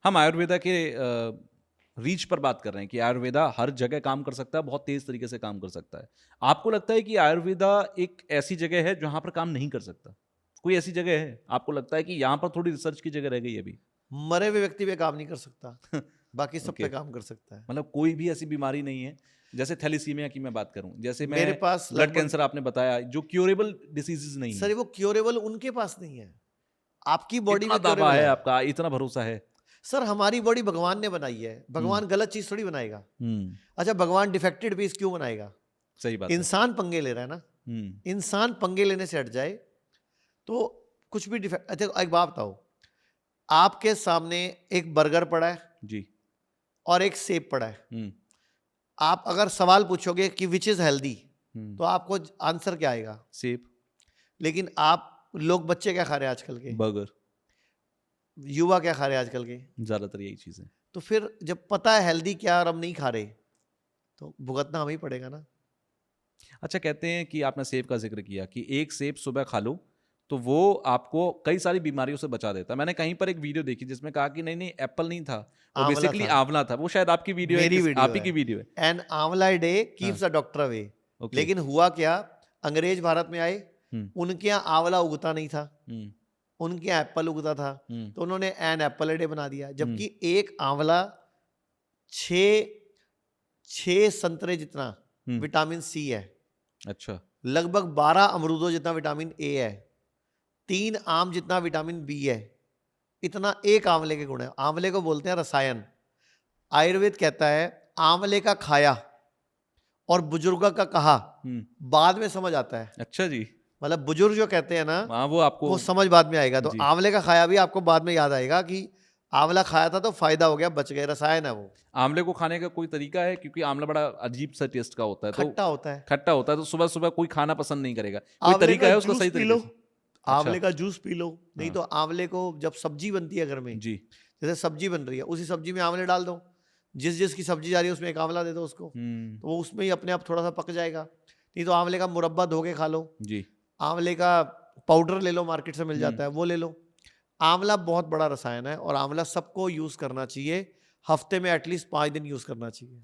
हम आयुर्वेदा के रीच पर बात कर रहे हैं कि आयुर्वेदा हर जगह काम कर सकता है, बहुत तेज तरीके से काम कर सकता है। आपको लगता है कि आयुर्वेदा एक ऐसी जगह है जहां पर काम नहीं कर सकता? कोई ऐसी जगह है आपको लगता है कि यहाँ पर थोड़ी रिसर्च की जगह रह गई है अभी? मरे हुए व्यक्ति पे काम नहीं कर सकता, बाकी सब ओके, पे काम कर सकता है। मतलब कोई भी ऐसी बीमारी नहीं है, जैसे थैलीसीमिया की मैं बात करूं, जैसे मैं मेरे पास ब्लड लगभग, कैंसर आपने बताया, जो क्योरेबल डिसीजेज नहीं है। सर वो क्योरेबल उनके पास नहीं है, आपकी बॉडी इतना में दावा क्योरेबल है है। आपका, इतना भरोसा है? सर हमारी बॉडी भगवान ने बनाई है, हम्म। भगवान गलत चीज थोड़ी बनाएगा। हम्म। अच्छा, भगवान डिफेक्टेड पीस क्यों बनाएगा? सही बात है। इंसान पंगे ले रहा है ना। हम्म। इंसान पंगे लेने से हट जाए तो कुछ भी डिफेक्ट। अच्छा एक बात बताओ, आपके सामने एक बर्गर पड़ा है जी। और एक सेब पड़ा है। हम्म। आप अगर सवाल पूछोगे कि विच इज हेल्दी, हम्म। तो आपको आंसर क्या आएगा? सेब। लेकिन आप लोग, बच्चे क्या खा रहे हैं आजकल के, बर्गर। युवा क्या खा रहे हैं आजकल के? ज्यादातर यही चीज है। तो फिर जब पता है हेल्दी क्या और हम नहीं खा रहे, तो भुगतना हमें ही पड़ेगा ना। अच्छा, कहते हैं कि आपने सेब का जिक्र किया कि एक सेब सुबह खा लो तो वो आपको कई सारी बीमारियों से बचा देता है। मैंने कहीं पर एक वीडियो देखी जिसमें कहा कि नहीं नहीं, एप्पल नहीं था, वो आंवला बेसिकली था, आंवला था। वो शायद आपकी वीडियो है, मेरी आप वीडियो ही है। की वीडियो है। एन आंवला डे हाँ। Keeps the doctor away. Okay. लेकिन हुआ क्या, अंग्रेज भारत में आए, हम्म। उनके यहाँ आंवला उगता नहीं था, हम्म। उनके यहाँ एप्पल उगता था। हम्म। तो उन्होंने एन एप्पल डे बना दिया, हम्म। जबकि एक आंवला छः छः संतरे जितना हम्म। विटामिन सी है, अच्छा। लगभग 12 अमरूदों जितना विटामिन ए है, 3 आम जितना विटामिन बी है। इतना एक आंवले के गुण है। आंवले को बोलते हैं रसायन। आयुर्वेद कहता है आंवले का खाया और बुजुर्ग का कहा हम्म। बाद में समझ आता है। अच्छा जी। मतलब बुजुर्ग जो कहते हैं ना, हाँ, वो आपको। वो समझ बाद में आएगा। तो जी। आंवले का खाया भी आपको बाद में याद आएगा कि आंवला खाया था तो फायदा हो गया, बच गए, रसायन है वो। आंवले को खाने का कोई तरीका है? क्योंकि आंवला बड़ा अजीब सा टेस्ट का होता है, तो खट्टा होता है। खट्टा होता है, तो सुबह सुबह कोई खाना पसंद नहीं करेगा। कोई आंवले तरीका का है उसका जूस सही पी तरीके लो, से? अच्छा। आंवले का जूस पी लो। नहीं हाँ। तो आंवले को जब सब्जी बनती है घर में, जी। जैसे सब्जी बन रही है, उसी सब्जी में आंवले डाल दो। जिस जिसकी सब्जी जा रही है उसमें एक आंवला दे दो उसको, हम्म। तो वो उसमें ही अपने आप थोड़ा सा पक जाएगा। नहीं तो आंवले का मुरब्बा धो के खा लो। जी। आंवले का पाउडर ले लो, मार्केट से मिल हम्म। जाता है, वो ले लो। आंवला बहुत बड़ा रसायन है और आंवला सबको यूज करना चाहिए। हफ्ते में एटलीस्ट 5 दिन यूज करना चाहिए।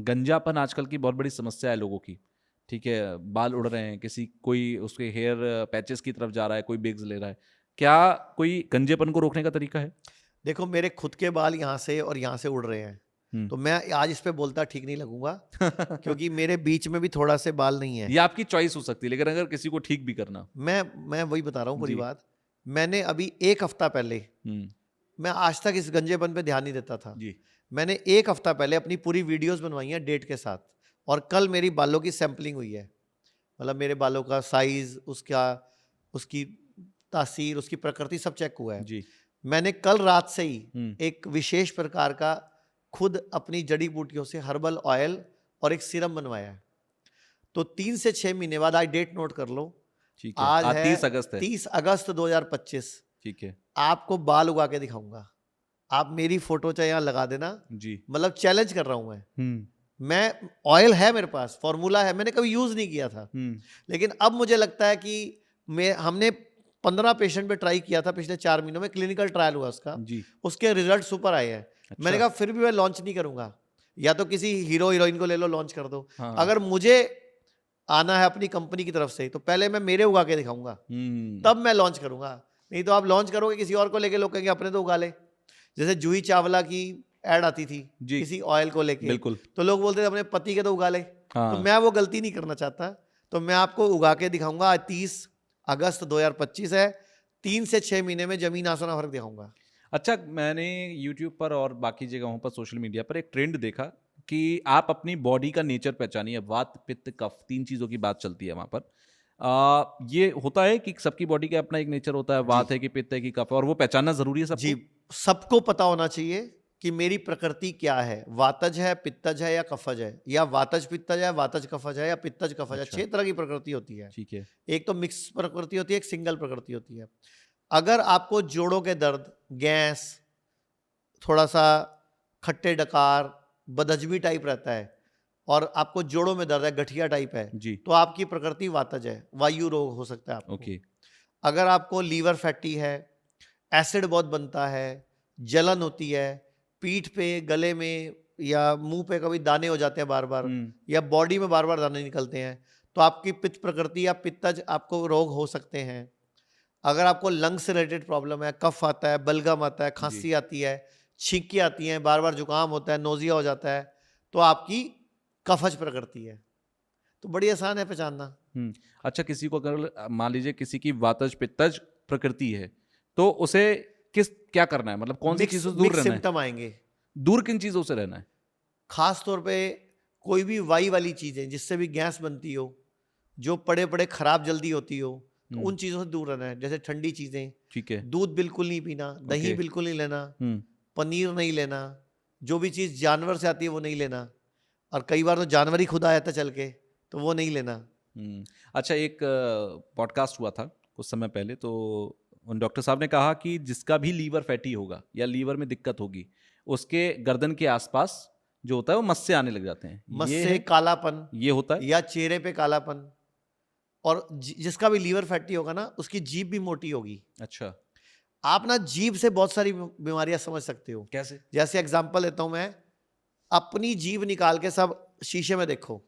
गंजापन आजकल की बहुत बड़ी समस्या है लोगों की। ठीक है, बाल उड़ रहे हैं, किसी कोई उसके हेयर पैचेस की तरफ जा रहा है, कोई बिग्स ले रहा है। क्या कोई गंजेपन को रोकने का तरीका है? देखो मेरे खुद के बाल यहाँ से और यहाँ से उड़ रहे हैं, हम्म। तो मैं आज इस पे बोलता ठीक नहीं लगूंगा, क्योंकि मेरे बीच में भी थोड़ा से बाल नहीं है। ये आपकी चॉइस हो सकती है, लेकिन अगर किसी को ठीक भी करना। मैं वही बता रहा हूँ पूरी जी। बात। मैंने अभी 1 हफ्ता पहले, हम्म। मैं आज तक इस गंजेपन पे ध्यान नहीं देता था, जी। मैंने 1 हफ्ता पहले अपनी पूरी वीडियोस बनवाई हैं डेट के साथ। और कल मेरी बालों की सैंपलिंग हुई है। मतलब मेरे बालों का साइज, उसका, उसकी तासीर, उसकी प्रकृति सब चेक हुआ है। जी। मैंने कल रात से ही हम्म। एक विशेष प्रकार का खुद अपनी जड़ी बूटियों से हर्बल ऑयल और एक सीरम बनवाया है। तो 3 से 6 महीने बाद, आज डेट नोट कर लो, ठीक है, आज आज है 30 अगस्त है। 30 अगस्त 2025। ठीक है। आपको बाल उगा के दिखाऊंगा। आप मेरी फोटो चाहे यहाँ लगा देना। जी। मतलब चैलेंज कर रहा हूं मैं। हम्म। मैं ऑयल है मेरे पास, फॉर्मूला है, मैंने कभी यूज नहीं किया था, हम्म। लेकिन अब मुझे लगता है कि हमने 15 पेशेंट पे ट्राई किया था पिछले 4 महीनों में, क्लिनिकल ट्रायल हुआ उसका, जी। उसके रिजल्ट सुपर आए हैं। मैंने अच्छा। कहा फिर भी मैं लॉन्च नहीं करूंगा, या तो किसी हीरो हीरोइन को ले लो लॉन्च कर दो। हाँ। अगर मुझे आना है अपनी कंपनी की तरफ से, तो पहले मैं मेरे उगा के दिखाऊंगा, हम्म। तब मैं लॉन्च करूंगा। नहीं तो आप लॉन्च करोगे किसी और को लेके, लोग कहेंगे अपने तो उगा ले। जैसे जूही चावला की एड आती थी जी। किसी ऑयल को लेके, बिल्कुल। तो लोग बोलते थे अपने पति के तो उगा ले। तो हाँ। मैं वो गलती नहीं करना चाहता, तो मैं आपको उगा के दिखाऊंगा। आज 30 अगस्त 2025 है, 3 से 6 महीने में जमीन आसमान फर्क दिखाऊंगा। अच्छा, मैंने YouTube पर और बाकी जगहों पर, सोशल मीडिया पर एक ट्रेंड देखा कि आप अपनी बॉडी का नेचर पहचानिए। वात पित्त कफ, 3 चीज़ों की बात चलती है वहाँ पर। ये होता है कि सबकी बॉडी का अपना एक नेचर होता है, जी वात है कि पित्त है कि कफ है, और वो पहचानना जरूरी है जी, सबको? सबको पता होना चाहिए कि मेरी प्रकृति क्या है, वातज है, पित्तज है या कफज है, या वातज पित्तज है, वातज कफज है, या पित्तज कफज है। अच्छा। 6 तरह की प्रकृति होती है। ठीक है। एक तो मिक्स प्रकृति होती है, एक सिंगल प्रकृति होती है। अगर आपको जोड़ों के दर्द, गैस, थोड़ा सा खट्टे डकार, बदहजमी टाइप रहता है, और आपको जोड़ों में दर्द है, गठिया टाइप है, जी। तो आपकी प्रकृति वातज है, वायु रोग हो सकता है आपको। ओके। अगर आपको लीवर फैटी है, एसिड बहुत बनता है, जलन होती है, पीठ पे, गले में या मुंह पे कभी दाने हो जाते हैं बार बार, या बॉडी में बार बार दाने निकलते हैं, तो आपकी पित्त प्रकृति या पित्तज आपको रोग हो सकते हैं। अगर आपको लंग से रिलेटेड प्रॉब्लम है, कफ आता है, बलगम आता है, खांसी आती है, छींकी आती है, बार बार जुकाम होता है, नोजिया हो जाता है, तो आपकी कफज प्रकृति है। तो बड़ी आसान है पहचानना। अच्छा, किसी को अगर मान लीजिए किसी की वातज पित्तज प्रकृति है तो उसे क्या करना है, मतलब कौन सी चीजों से दूर रहना है? सिम्टम आएंगे। दूर किन चीजों से रहना है? खास तौर पे कोई भी वाई वाली चीजें जिससे भी गैस बनती हो, जो पड़े पड़े खराब जल्दी होती हो, तो उन चीजों से दूर रहना है। जैसे ठंडी चीजें, ठीक है, दूध बिल्कुल नहीं पीना, दही बिल्कुल नहीं लेना, पनीर नहीं लेना, जो भी चीज जानवर से आती है वो नहीं लेना, और कई बार तो जानवर ही खुद आया था चल के, तो वो नहीं लेना। अच्छा, एक पॉडकास्ट हुआ था कुछ समय पहले, तो उन डॉक्टर साहब ने कहा कि जिसका भी लीवर फैटी होगा या लीवर में दिक्कत होगी, उसके गर्दन के आसपास जो होता है वो मस्से आने लग जाते हैं। मस्से, कालापन ये होता है, या चेहरे पे कालापन। और जिसका भी लीवर फैटी होगा ना, उसकी जीभ भी मोटी होगी। अच्छा, आप ना जीभ से बहुत सारी बीमारियां समझ सकते हो। कैसे? जैसे एग्जांपल लेता हूं मैं, अपनी जीभ निकाल के सब शीशे में देखो,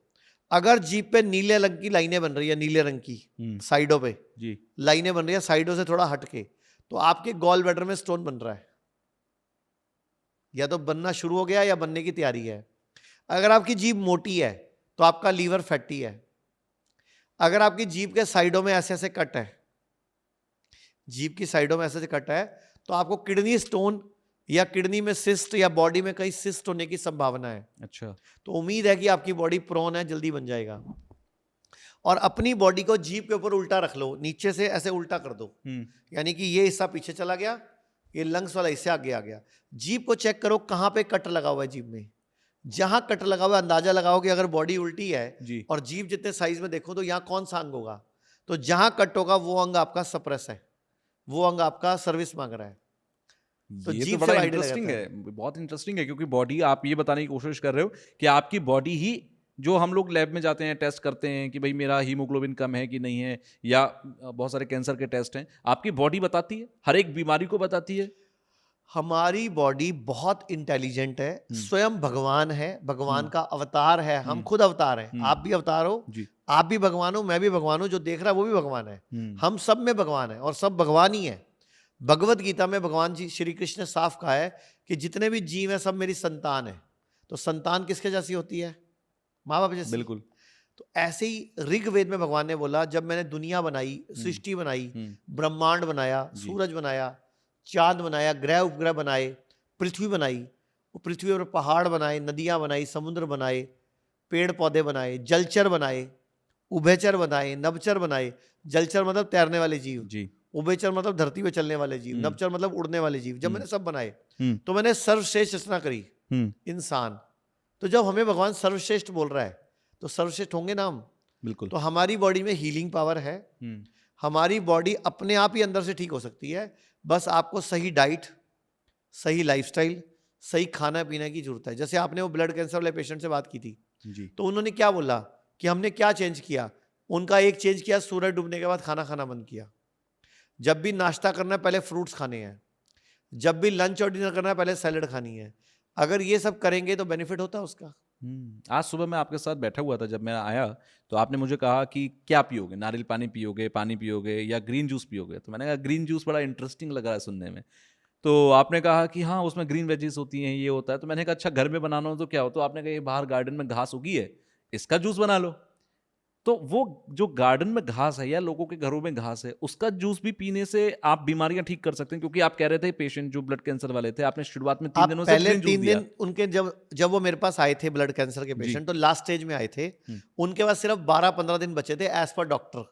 अगर जीभ पे नीले रंग की लाइनें बन रही है, नीले रंग की साइडों पे जी लाइनें बन रही है, साइडों से थोड़ा हटके, तो आपके गॉल ब्लैडर में स्टोन बन रहा है, या तो बनना शुरू हो गया या बनने की तैयारी है। अगर आपकी जीभ मोटी है तो आपका लीवर फैटी है। अगर आपकी जीभ के साइडों में ऐसे ऐसे कट है, जीभ की साइडों में ऐसे ऐसे कट है, तो आपको किडनी स्टोन या किडनी में सिस्ट या बॉडी में कहीं सिस्ट होने की संभावना है। अच्छा, तो उम्मीद है कि आपकी बॉडी प्रोन है, जल्दी बन जाएगा। और अपनी बॉडी को जीभ के ऊपर उल्टा रख लो, नीचे से ऐसे उल्टा कर दो, यानी कि ये हिस्सा पीछे चला गया, ये लंग्स वाला हिस्सा आगे आ गया। जीभ को चेक करो कहां पे कट लगा हुआ है जीभ में। जहां कट लगा हुआ है अंदाजा लगाओ कि अगर बॉडी उल्टी है जी, और जीभ जितने साइज में देखो तो यहाँ कौन सा अंग होगा, तो जहां कट होगा वो अंग आपका सप्रेस है, वो अंग आपका सर्विस मांग रहा है। तो ये तो जीभ बड़ा से आइडिया इंटरेस्टिंग लगाता है, बहुत इंटरेस्टिंग है, क्योंकि बॉडी, आप ये बताने की कोशिश कर रहे हो कि आपकी बॉडी ही, जो हम लोग लैब में जाते हैं टेस्ट करते हैं कि भाई मेरा हीमोग्लोबिन कम है कि नहीं है, या बहुत सारे कैंसर के टेस्ट हैं, आपकी बॉडी बताती है, हर एक बीमारी को बताती है। हमारी बॉडी बहुत इंटेलिजेंट है, स्वयं भगवान है, भगवान का अवतार है, हम खुद अवतार हैं, आप भी अवतार हो जी, आप भी भगवान हो, मैं भी भगवान हूं, जो देख रहा है वो भी भगवान है, हम सब में भगवान है और सब भगवान ही है। भगवत गीता में भगवान जी श्री कृष्ण ने साफ कहा है कि जितने भी जीव हैं सब मेरी संतान है। तो संतान किसके जैसी होती है? माँ बाप जैसी। बिल्कुल। तो ऐसे ही ऋग्वेद में भगवान ने बोला, जब मैंने दुनिया बनाई, सृष्टि बनाई, ब्रह्मांड बनाया, सूरज बनाया, चांद बनाया, ग्रह उपग्रह बनाए, पृथ्वी बनाई, वो पृथ्वी पर पहाड़ बनाए, नदियां बनाई, समुद्र बनाए, पेड़ पौधे बनाए, जलचर बनाए, उभयचर बनाए, नभचर बनाए। जलचर मतलब तैरने वाले जीव जी, उभयचर मतलब धरती पे चलने वाले जीव, नभचर मतलब उड़ने वाले जीव। जब मैंने सब बनाए तो मैंने सर्वश्रेष्ठ रचना करी, इंसान। तो जब हमें भगवान सर्वश्रेष्ठ बोल रहा है तो सर्वश्रेष्ठ होंगे ना हम। बिल्कुल। तो हमारी बॉडी में हीलिंग पावर है, हमारी बॉडी अपने आप ही अंदर से ठीक हो सकती है, बस आपको सही डाइट, सही लाइफस्टाइल, सही खाना पीने की जरूरत है। जैसे आपने वो ब्लड कैंसर वाले पेशेंट से बात की थी जी, तो उन्होंने क्या बोला कि हमने क्या चेंज किया? उनका एक चेंज किया, सूरज डूबने के बाद खाना खाना बंद किया। जब भी नाश्ता करना है पहले फ्रूट्स खाने हैं, जब भी लंच और डिनर करना है पहले सैलड खानी है। अगर ये सब करेंगे तो बेनिफिट होता है उसका। आज सुबह मैं आपके साथ बैठा हुआ था, जब मैं आया तो आपने मुझे कहा कि क्या पियोगे, नारियल पानी पियोगे, पानी पियोगे या ग्रीन जूस पियोगे? तो मैंने कहा ग्रीन जूस बड़ा इंटरेस्टिंग लग रहा है सुनने में। तो आपने कहा कि हाँ उसमें ग्रीन वेजीज होती हैं, ये होता है। तो मैंने कहा अच्छा घर में बनाना हो तो क्या हो? तो आपने कहा ये बाहर गार्डन में घास उगी है, इसका जूस बना लो। तो वो जो गार्डन में घास है या लोगों के घरों में घास है, उसका जूस भी पीने से आप बीमारियां ठीक कर सकते हैं। क्योंकि आप कह रहे थे पेशेंट जो ब्लड कैंसर वाले थे, आपने शुरुआत में 3 दिनों से पहले ग्रीन जूस 3 दिया। दिन उनके जब वो मेरे पास आए थे ब्लड कैंसर के पेशेंट, तो लास्ट स्टेज में आए थे, उनके पास सिर्फ 12-15 दिन बचे थे as per doctor,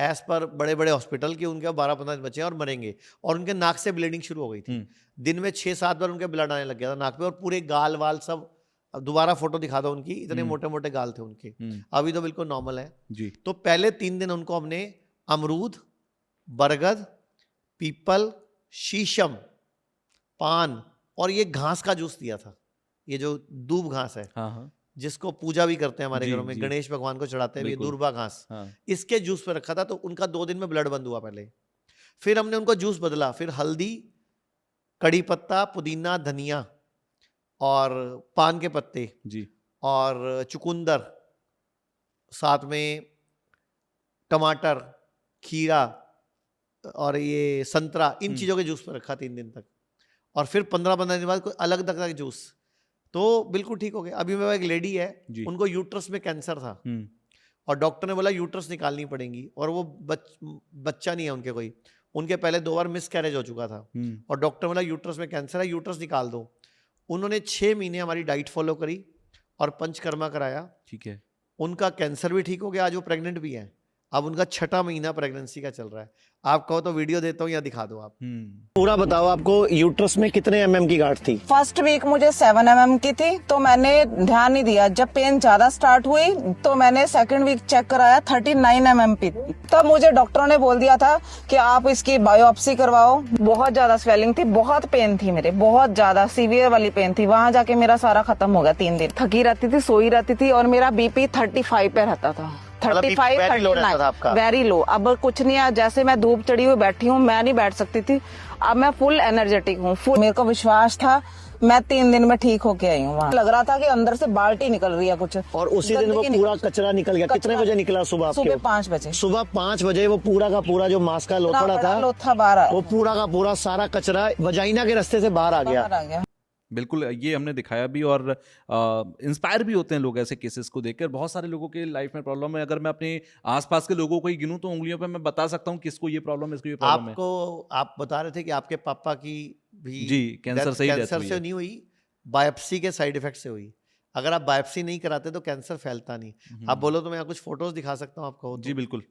as per बड़े बड़े हॉस्पिटल के। उनके 12-15 दिन बचे और मरेंगे, और उनके नाक से ब्लीडिंग शुरू हो गई थी। दिन में 6-7 बार उनके ब्लड आने लग गया था नाक पे, और पूरे गाल वाल सब। अब दोबारा फोटो दिखा दो उनकी, इतने मोटे मोटे गाल थे उनके। अभी तो बिल्कुल नॉर्मल है जी। तो पहले 3 दिन उनको हमने अमरूद, बरगद, पीपल, शीशम, पान और ये घास का जूस दिया था। ये जो दूब घास है, हाँ, जिसको पूजा भी करते हैं हमारे जी, घरों में, जी। गणेश भगवान को चढ़ाते हैं, ये बिल्कुल। दूर्वा घास, हाँ, इसके जूस पे रखा था। तो उनका 2 दिन में ब्लड बंद हुआ पहले। फिर हमने उनको जूस बदला, फिर हल्दी, कड़ी पत्ता, पुदीना, धनिया और पान के पत्ते जी और चुकंदर, साथ में टमाटर, खीरा और ये संतरा, इन चीज़ों के जूस पर रखा 3 दिन तक, और फिर 15-15 दिन बाद कोई अलग तरह का जूस, तो बिल्कुल ठीक हो गया। अभी मेरे पास एक लेडी है, उनको यूट्रस में कैंसर था और डॉक्टर ने बोला यूट्रस निकालनी पड़ेगी, और वो बच्चा नहीं है उनके कोई, उनके पहले 2 बार मिस कैरेज हो चुका था, और डॉक्टर बोला यूट्रस में कैंसर है, यूट्रस निकाल दो। उन्होंने 6 महीने हमारी डाइट फॉलो करी और पंचकर्मा कराया, ठीक है। उनका कैंसर भी ठीक हो गया, आज वो प्रेग्नेंट भी है। अब उनका 6वां महीना प्रेगनेंसी का चल रहा है। आप कहो तो वीडियो देता हूँ या दिखा दो आप। पूरा बताओ, आपको यूट्रस में कितने mm की गांठ थी? फर्स्ट वीक मुझे 7 mm की थी, तो मैंने ध्यान नहीं दिया। जब पेन ज्यादा स्टार्ट हुई तो मैंने सेकंड वीक चेक कराया, 39 mm की। तब मुझे डॉक्टरों ने बोल दिया था कि आप इसकी बायोप्सी करवाओ। बहुत ज्यादा स्वेलिंग थी, बहुत पेन थी मेरे, बहुत ज्यादा सीवियर वाली पेन थी। वहां जाके मेरा सारा खत्म हो गया। 3 दिन थकी रहती थी, सोई रहती थी, और मेरा BP 35 पे रहता था। 35, 39 वेरी लो। अब कुछ नहीं है, जैसे मैं धूप चढ़ी हुई बैठी हूँ, मैं नहीं बैठ सकती थी, अब मैं फुल एनर्जेटिक हूँ। मेरे को विश्वास था, मैं 3 दिन में ठीक होके आई हूँ। लग रहा था कि अंदर से बाल्टी निकल रही है कुछ। और उसी दिन वो पूरा कचरा निकल गया। कितने बजे निकला सुबह? सुबह 5 बजे। सुबह 5 बजे वो पूरा का पूरा जो मांस का लोथड़ा था, लोथा बाहर, वो पूरा का पूरा सारा कचरा वजाइना के रास्ते से बाहर आ गया। बिल्कुल, ये हमने दिखाया भी, और इंस्पायर भी होते हैं लोग ऐसे केसेस को देखकर। बहुत सारे लोगों के लाइफ में प्रॉब्लम है। अगर मैं अपने आसपास के लोगों को ही गिनूं तो उंगलियों पे मैं बता सकता हूं किसको ये प्रॉब्लम है, इसको ये प्रॉब्लम है। आपको, आप बता रहे थे कि आपके पापा की भी जी कैंसर से नहीं हुई, बायोप्सी के साइड इफेक्ट से हुई। अगर आप बायोप्सी नहीं कराते तो कैंसर फैलता नहीं। आप बोलो तो मैं कुछ फोटोज दिखा सकता हूँ आपको। जी बिल्कुल,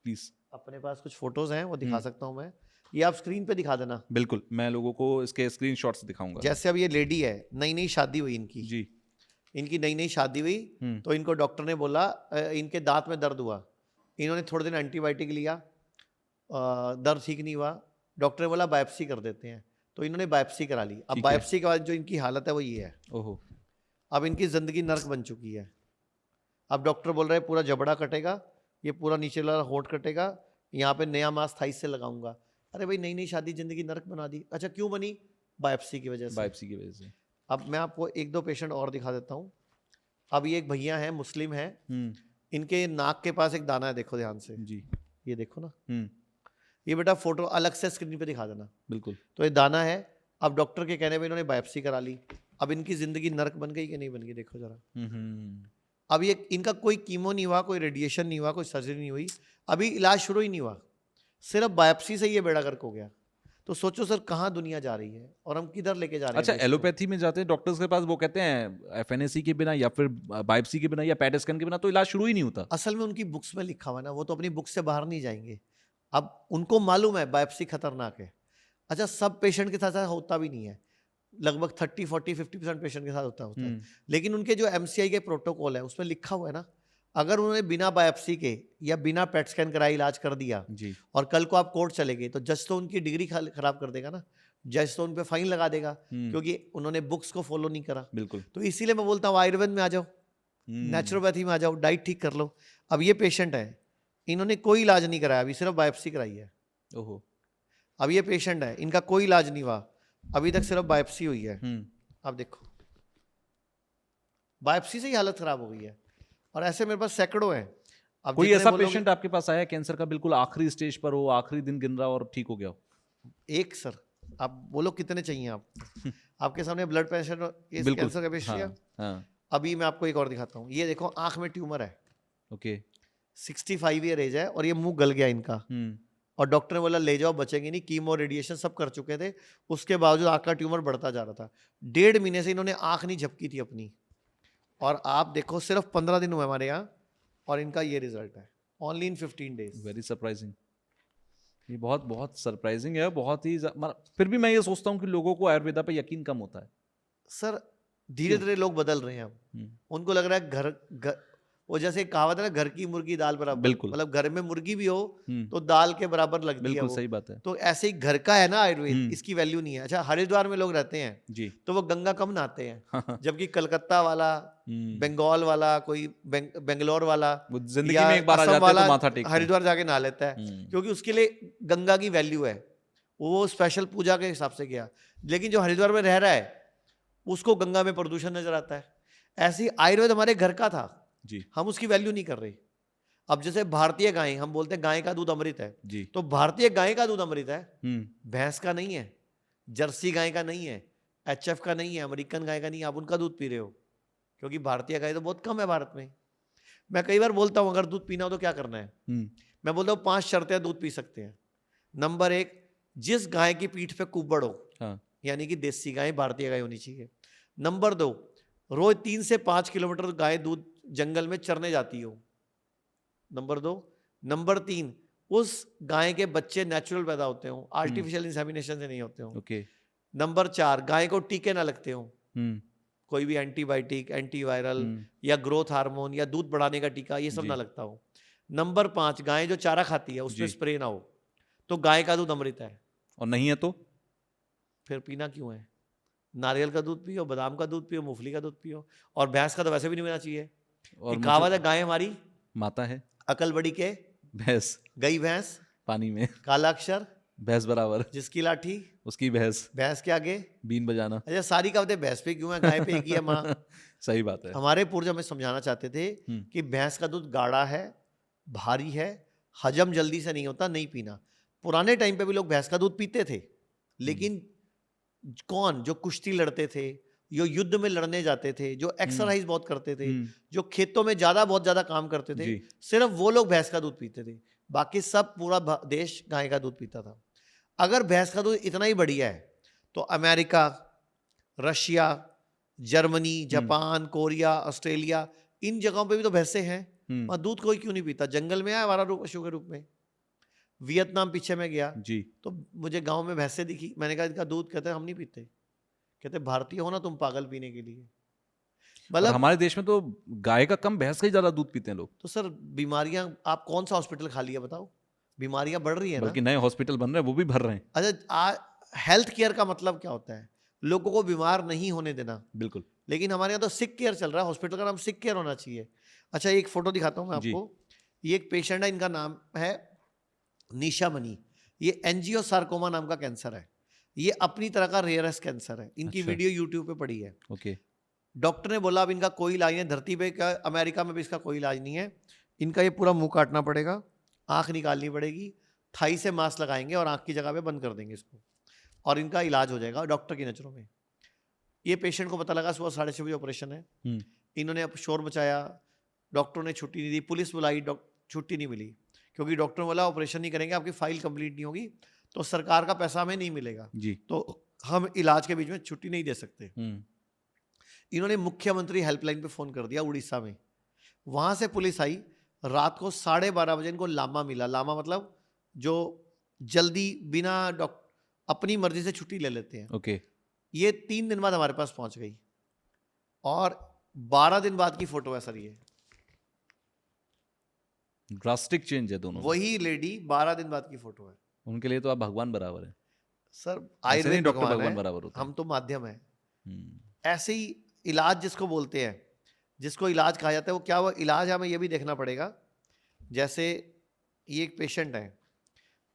प्लीज। अपने पास कुछ फोटोज हैं, वो दिखा सकता हूँ मैं। ये आप स्क्रीन पे दिखा देना। बिल्कुल, मैं लोगों को इसके स्क्रीनशॉट्स दिखाऊंगा। जैसे अब ये लेडी है, नई नई शादी हुई इनकी जी, इनकी नई नई शादी हुई, तो इनको डॉक्टर ने बोला, इनके दांत में दर्द हुआ, इन्होंने थोड़े दिन एंटीबायोटिक लिया, दर्द ठीक नहीं हुआ, डॉक्टर ने बोला बायोप्सी कर देते हैं, तो इन्होंने बायोप्सी करा ली। अब बायोप्सी के बाद जो इनकी हालत है वो ये है। ओहो, अब इनकी जिंदगी नर्क बन चुकी है। अब डॉक्टर बोल रहे हैं पूरा जबड़ा कटेगा, ये पूरा नीचे वाला होंठ कटेगा, यहाँ पे नया मांस थाइस से लगाऊंगा। अरे भाई, नई नई शादी जिंदगी नर्क बना दी। अच्छा, क्यों बनी? बायोप्सी की वजह से। बायोप्सी की वजह से। अब मैं आपको 1-2 पेशेंट और दिखा देता हूँ। अब ये एक भैया हैं, मुस्लिम हैं, इनके नाक के पास एक दाना है, देखो ध्यान से जी, ये देखो ना। ये बेटा फोटो अलग से स्क्रीन पे दिखा देना। बिल्कुल। तो ये दाना है। अब डॉक्टर के कहने पे इन्होंने बायोप्सी करा ली। अब इनकी जिंदगी नर्क बन गई कि नहीं बन गई, देखो जरा। अब ये इनका कोई कीमो नहीं हुआ, कोई रेडिएशन नहीं हुआ, कोई सर्जरी नहीं हुई, अभी इलाज शुरू ही नहीं हुआ, सिर्फ बायोप्सी से ये बेड़ा गर्क हो गया। तो सोचो सर, कहाँ दुनिया जा रही है और हम किधर लेके जा रहे हैं। अच्छा, एलोपैथी में जाते हैं डॉक्टर्स के पास, वो कहते हैं FNAC के बिना या फिर बायोप्सी के बिना या पैट स्कैन के बिना तो इलाज शुरू ही नहीं होता। असल में उनकी बुक्स में लिखा हुआ ना, वो तो अपनी बुक से बाहर नहीं जाएंगे। अब उनको मालूम है बायोप्सी खतरनाक है। अच्छा, सब पेशेंट के साथ होता भी नहीं है, लगभग 30, 40, 50% पेशेंट के साथ होता है। लेकिन उनके जो MCI के प्रोटोकॉल है उसमें लिखा हुआ है ना, अगर उन्होंने बिना बायोप्सी के या बिना पेट स्कैन कराए इलाज कर दिया जी, और कल को आप कोर्ट चले गए, तो जज तो उनकी डिग्री खराब कर देगा ना, जज तो उन पे फाइन लगा देगा, क्योंकि उन्होंने बुक्स को फॉलो नहीं करा। बिल्कुल। तो इसीलिए मैं बोलता हूँ आयुर्वेद में आ जाओ, नेचुरोपैथी में आ जाओ, डाइट ठीक कर लो। अब ये पेशेंट है, इन्होंने कोई इलाज नहीं कराया, अभी सिर्फ बायोप्सी कराई है। ओहो। अब ये पेशेंट है, इनका कोई इलाज नहीं हुआ, अभी तक सिर्फ बायोप्सी हुई है। अब देखो, बायोप्सी से ही हालत खराब हो गई है, और ऐसे मेरे पास सैकड़ों हैं। अब कोई ऐसा पेशेंट आपके पास आया कैंसर का, बिल्कुल आखिरी स्टेज पर हो, आखिरी दिन गिन रहा और ठीक हो गया? एक सर, आप बोलो कितने चाहिए आप? आपके सामने ब्लड प्रेशर, कैंसर का पेशेंट है। हाँ। अभी मैं आपको एक और दिखाता हूँ। ये देखो, आंख में ट्यूमर है। ओके। 65 ईयर एज है, और ये मुंह गल गया इनका, और डॉक्टर ने बोला ले जाओ, बचेंगे नहीं, कीमो रेडिएशन सब कर चुके थे, उसके बावजूद आंख का ट्यूमर बढ़ता जा रहा था। 1.5 महीने से इन्होंने आंख नहीं झपकी थी अपनी, और आप देखो सिर्फ 15 दिन हुए हमारे यहाँ, और इनका ये रिजल्ट है, only in 15 days. Very surprising. ये बहुत बहुत सरप्राइजिंग है, बहुत ही। फिर भी मैं ये सोचता हूँ कि लोगों को आयुर्वेदा पे यकीन कम होता है। सर, धीरे धीरे लोग बदल रहे हैं। अब उनको लग रहा है घर वो जैसे कहावत है ना, घर की मुर्गी दाल बराबर। बिल्कुल। मतलब घर में मुर्गी भी हो तो दाल के बराबर लगती है। बिल्कुल सही बात है। तो ऐसे ही घर का है ना आयुर्वेद, इसकी वैल्यू नहीं है। अच्छा, हरिद्वार में लोग रहते हैं जी, तो वो गंगा कम नहाते हैं, जबकि कलकत्ता वाला, बंगाल वाला, कोई बेंगलोर वाला, जिंदगी में एक बार आ जाते हैं तो माथा टेकते हैं, हरिद्वार जाके नहा लेता है, क्योंकि उसके लिए गंगा की वैल्यू है। वो स्पेशल पूजा के हिसाब से गया। लेकिन जो हरिद्वार में रह रहा है उसको गंगा में प्रदूषण नजर आता है। ऐसे ही आयुर्वेद हमारे घर का था जी हम उसकी वैल्यू नहीं कर रहे। अब जैसे भारतीय गाय, हम बोलते हैं गाय का दूध अमृत है, जी तो भारतीय गाय का दूध अमृत है, हम्म भैंस का नहीं है, जर्सी गाय का नहीं है, एचएफ का नहीं है, अमेरिकन गाय का नहीं है। आप उनका दूध पी रहे हो, क्योंकि भारतीय गाय तो बहुत कम है भारत में। मैं कई बार बोलता हूं अगर दूध पीना हो तो क्या करना है, मैं बोलता हूँ 5 शर्तें दूध पी सकते हैं। नंबर 1, जिस गाय की पीठ पे कुब्बड़ हो, हाँ यानी कि देसी गाय, भारतीय गाय होनी चाहिए। नंबर 2, रोज 3 से 5 किलोमीटर गाय दूध जंगल में चरने जाती हो। नंबर 2। नंबर 3, उस गाय के बच्चे नेचुरल पैदा होते हो, आर्टिफिशियल इंसेमिनेशन से नहीं होते हो। ओके नंबर 4, गाय को टीके ना लगते हो, हम्म कोई भी एंटीबायोटिक, एंटीवायरल या ग्रोथ हार्मोन या दूध बढ़ाने का टीका, ये सब जी। ना लगता हो। नंबर 5, गाय जो चारा खाती है उसमें जी। स्प्रे ना हो। तो गाय का दूध अमृत है। और नहीं है तो फिर पीना क्यों है? नारियल का दूध पियो, बादाम का दूध पियो, मूंगफली का दूध पियो। और भैंस का तो वैसे भी नहीं पीना चाहिए। और एक कहावत है, गाय हमारी माता है, अकल बड़ी के भैंस गई भैंस, पानी में काला अक्षर भैंस बराबर, जिसकी लाठी, उसकी भैंस भैंस के आगे बीन बजाना। अच्छा सारी कहावतें भैंस पे क्यों है, गाय पे एक ही है माँ। सही बात है। हमारे पूर्वज हमें समझाना चाहते थे कि भैंस का दूध गाढ़ा है, भारी है, हजम जल्दी से नहीं होता, नहीं पीना। पुराने टाइम पे भी लोग भैंस का दूध पीते थे, लेकिन कौन? जो कुश्ती लड़ते थे, जो युद्ध में लड़ने जाते थे, जो एक्सरसाइज बहुत करते थे, जो खेतों में बहुत ज्यादा काम करते थे, जी। सिर्फ वो लोग भैंस का दूध पीते थे। बाकी सब पूरा देश गाय का दूध पीता था। अगर भैंस का दूध इतना ही बढ़िया है तो America, Russia, Germany, Japan, Korea, Australia, इन जगहों पे भी तो भैंसे हैं। वहां दूध कोई क्यों नहीं पीता? जंगल में आया हमारा पशु के रूप में। वियतनाम पीछे में गया जी तो मुझे गांव में भैंसे दिखी, मैंने कहा इनका दूध, कहते हम नहीं पीते। कहते भारतीय हो ना तुम पागल पीने के लिए। और मतलब हमारे देश में तो गाय का कम भैंस का ही ज्यादा दूध पीते हैं लोग। तो सर बीमारियां, आप कौन सा हॉस्पिटल खा लिया बताओ? बीमारियां बढ़ रही है ना। बल्कि नए हॉस्पिटल बन रहे हैं, वो भी भर रहे हैं। अच्छा, हेल्थ केयर का मतलब क्या होता है? लोगों को बीमार नहीं होने देना। बिल्कुल। लेकिन हमारे यहाँ तो सिक केयर चल रहा है, हॉस्पिटल का नाम सिक केयर होना चाहिए। अच्छा एक फोटो दिखाता हूँ मैं जी। आपको। ये एक पेशेंट है, इनका नाम है निशा मनी। ये एंजियोसार्कोमा नाम का कैंसर है। ये अपनी तरह का रेयरेस्ट कैंसर है। इनकी अच्छा। वीडियो यूट्यूब पे पड़ी है। ओके डॉक्टर ने बोला अब इनका कोई इलाज नहीं है, धरती पे का, अमेरिका में भी इसका कोई इलाज नहीं है। इनका ये पूरा मुंह काटना पड़ेगा, आंख निकालनी पड़ेगी, थाई से मास्क लगाएंगे और आंख की जगह पे बंद कर देंगे इसको, और इनका इलाज हो जाएगा डॉक्टर की नज़रों में। ये पेशेंट को पता लगा सुबह 6:30 बजे ऑपरेशन है। इन्होंने अब शोर मचाया, डॉक्टरों ने छुट्टी नहीं दी, पुलिस बुलाई, छुट्टी नहीं मिली, क्योंकि डॉक्टर ने बोला ऑपरेशन नहीं करेंगे, आपकी फाइल कंप्लीट नहीं होगी तो सरकार का पैसा हमें नहीं मिलेगा जी। तो हम इलाज के बीच में छुट्टी नहीं दे सकते। इन्होंने मुख्यमंत्री हेल्पलाइन पे फ़ोन कर दिया उड़ीसा में। वहाँ से पुलिस आई, रात को 12:30 बजे इनको लामा मिला। लामा मतलब जो जल्दी बिना अपनी मर्जी से छुट्टी ले लेते हैं। ओके ये 3 दिन बाद हमारे पास पहुंच गई और 12 दिन बाद की फोटो है सर। ये ड्रास्टिक चेंज है दोनों में। वही लेडी 12 दिन बाद की फोटो है। उनके लिए तो आप भगवान बराबर है सर ऐसे नहीं, आयुर्वेद डॉक्टर भगवान भगवान है, बराबर होते हैं। हम तो माध्यम है। हम्म, ऐसे ही इलाज जिसको बोलते हैं, जिसको इलाज कहा जाता है, वो क्या वो इलाज है हमें ये भी देखना पड़ेगा। जैसे ये एक पेशेंट है,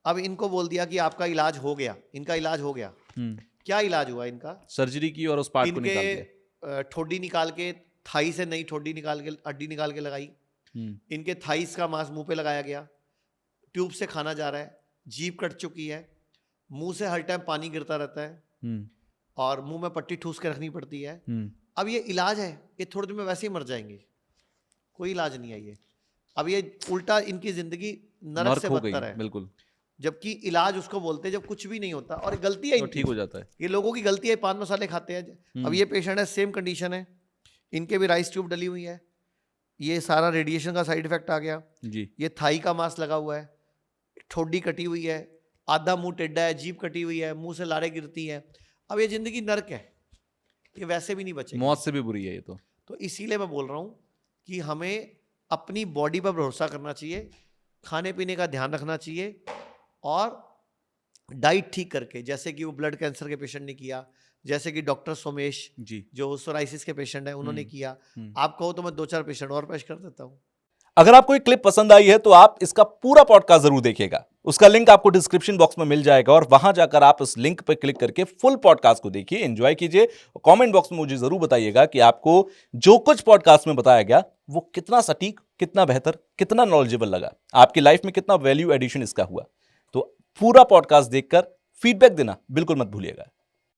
अब इनको बोल दिया कि आपका इलाज हो गया, इनका इलाज हो गया। क्या इलाज हुआ इनका? सर्जरी की और उस पार्ट को निकाल दिया। इनके ठोडी निकाल के, थाई से नई ठोडी निकाल के, हड्डी निकाल के लगाई। इनके थाइस का मांस मुंह पे लगाया गया, ट्यूब से खाना जा रहा है, जीभ कट चुकी है, मुंह से हर टाइम पानी गिरता रहता है और मुंह में पट्टी ठूस के रखनी पड़ती है। अब ये इलाज है, ये थोड़े दिन में वैसे ही मर जाएंगे, कोई इलाज नहीं है ये। अब ये उल्टा इनकी जिंदगी नरक से हो गई बदतर है। बिल्कुल। जबकि इलाज उसको बोलते हैं जब कुछ भी नहीं होता, और गलती है तो इनकी, ठीक हो जाता है। ये लोगों की गलती है, पान मसाले खाते हैं। अब ये पेशेंट है, सेम कंडीशन है, इनके भी राइस ट्यूब डली हुई है, ये सारा रेडिएशन का साइड इफेक्ट आ गया जी। ये थाई का मांस लगा हुआ है, ठोडी कटी हुई है, आधा मुंह टेढ़ा है, जीभ कटी हुई है, मुंह से लारें गिरती हैं। अब ये जिंदगी नर्क है, ये वैसे भी नहीं बचेगी, मौत से भी बुरी है ये तो इसीलिए मैं बोल रहा हूँ कि हमें अपनी बॉडी पर भरोसा करना चाहिए, खाने पीने का ध्यान रखना चाहिए और डाइट ठीक करके, जैसे कि वो ब्लड कैंसर के पेशेंट ने किया, जैसे कि डॉक्टर सोमेश जी जो सोराइसिस के पेशेंट है उन्होंने किया। आप कहो तो मैं 2-4 पेशेंट और पेश कर देता हूँ। अगर आपको ये क्लिप पसंद आई है तो आप इसका पूरा पॉडकास्ट जरूर देखिएगा, उसका लिंक आपको डिस्क्रिप्शन बॉक्स में मिल जाएगा और वहां जाकर आप उस लिंक पर क्लिक करके फुल पॉडकास्ट को देखिए, एंजॉय कीजिए। कमेंट बॉक्स में मुझे जरूर बताइएगा कि आपको जो कुछ पॉडकास्ट में बताया गया वो कितना सटीक, कितना बेहतर, कितना नॉलेजेबल लगा, आपकी लाइफ में कितना वैल्यू एडिशन इसका हुआ। तो पूरा पॉडकास्ट देखकर फीडबैक देना बिल्कुल मत भूलिएगा।